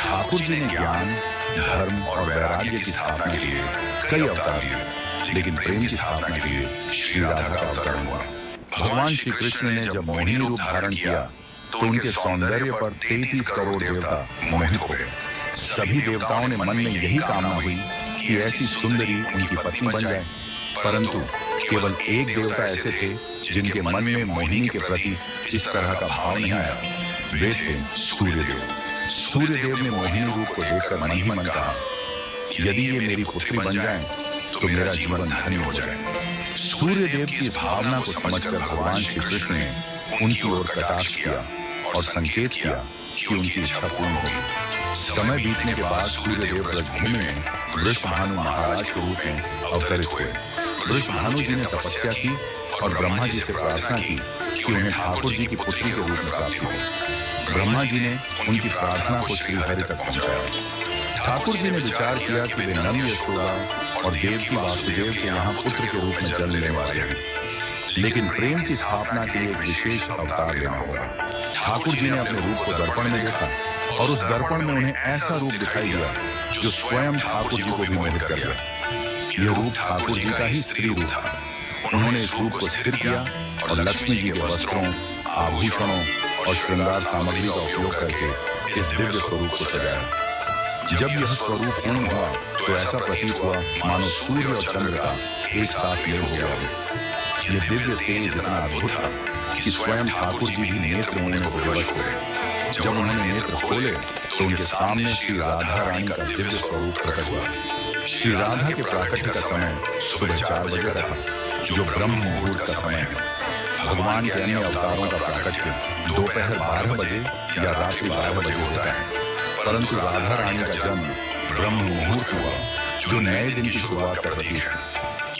ठाकुर जी ने ज्ञान, धर्म और वैराग्य की स्थापना के लिए कई अवतार लिए, लेकिन प्रेम की स्थापना के लिए श्री राधा का अवतरण हुआ। भगवान श्री कृष्ण ने जब मोहिनी रूप धारण किया तो उनके सौंदर्य पर 33 करोड़ देवता मोहित हो गए। सभी देवताओं ने मन में यही कामना हुई कि ऐसी सुंदरी उनकी पत्नी बन जाए, परंतु केवल एक देवता ऐसे थे जिनके मन में मोहिनी के प्रति इस तरह का भाव नहीं आया। वे थे सूर्यदेव। सूर्यदेव ने मोहिनी रूप को देखकर मन ही मन कहा, यदि ये मेरी पुत्री बन जाए तो मेरा जीवन धन्य हो जाए। सूर्यदेव की इस भावना को समझकर भगवान श्री कृष्ण ने उनकी ओर कटाक्ष किया और संकेत किया कि उनकी इच्छा पूर्ण होगी। समय बीतने के बाद सूर्यदेव ब्रजभूमि में वृषभानु महाराज के रूप में अवतरित हुए। वृषभानु जी ने तपस्या की और ब्रह्मा जी से प्रार्थना की कि उन्हें ठाकुर जी की पुत्री के रूप में प्राप्ति हो। ब्रह्मा जी ने उनकी प्रार्थना को श्री हरि तक पहुंचाया। ठाकुर जी ने विचार किया कि वे नंद यशोदा और देवकी वासुदेव के यहाँ पुत्र के रूप में जन्म लेने वाले हैं, लेकिन प्रेम की स्थापना के लिए एक विशेष अवतार लेना होगा। ठाकुर जी ने अपने रूप को दर्पण में देखा और उस दर्पण में उन्हें ऐसा रूप दिखाई दिया जो स्वयं ठाकुर जी को भी मोहित कर गया। यह रूप ठाकुर जी का ही स्त्री रूप था। उन्होंने इस रूप को स्थिर किया और लक्ष्मी जी के वस्त्रों, आभूषणों और श्रृंगार सामग्री का उपयोग करके इस दिव्य स्वरूप को सजाया। जब यह स्वरूप पूर्ण हुआ तो ऐसा प्रतीत हुआ मानो सूर्य और चंद्र का एक साथ मेल हो गया हो। यह दिव्य तेज इतना अद्भुत था कि स्वयं ठाकुर जी भी नेत्र मुने को विवश हो गए। जब उन्होंने नेत्र खोले तो उनके सामने श्री राधा रानी का दिव्य स्वरूप प्रकट हुआ। श्री राधा के प्राकट्य का समय सुबह 4 बजे का था, जो ब्रह्म मुहूर्त का समय है। भगवान के अन्य अवतारों का प्राकट्य दोपहर 12 बजे या रात्रि 12 बजे होता है, परंतु राधा रानी का जन्म ब्रह्म मुहूर्त हुआ, जो नए दिन की शुरुआत कर रही है।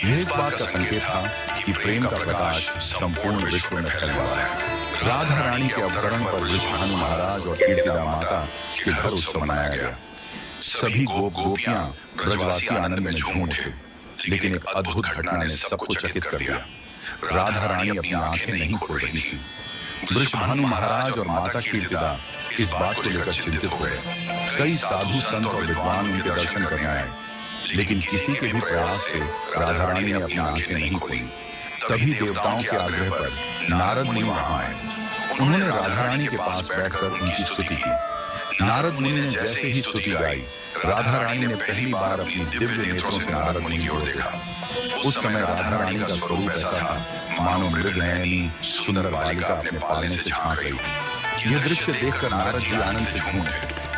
यह इस बात का संकेत था कि प्रेम का प्रकाश संपूर्ण विश्व में फैलने वाला है। राधा रानी के अवतरण पर वृषभानु महाराज और कीर्तिदा माता के घर उत्सव मनाया गया। सभी गोप गोपियां ब्रजवासी आनंद में झूम उठे, लेकिन एक अद्भुत घटना ने सबको चकित कर दिया। राधा रानी अपनी आंखें नहीं खोल रही थी। वृषभानु महाराज और माता कीर्तिदा इस बात को लेकर चिंतित हुए। कई साधु संत और विद्वान उनके दर्शन करने आए, लेकिन किसी के भी प्रयास से राधा रानी ने अपनी आंखें नहीं खोली। तभी देवताओं के आग्रह पर नारद मुनि वहां आए। उन्होंने राधा रानी के पास बैठकर उनकी स्तुति की। नारद मुनि ने जैसे ही स्तुति गाई, राधा रानी ने पहली बार अपनी दिव्य नेत्रों से नारद मुनि की ओर देखा। उस समय राधा रानी का स्वरूप ऐसा था मानो मृग नयनी सुंदर बालिका अपने पालने से झांक रही। यह दृश्य देखकर नारद जी आनंद से झूम उठे।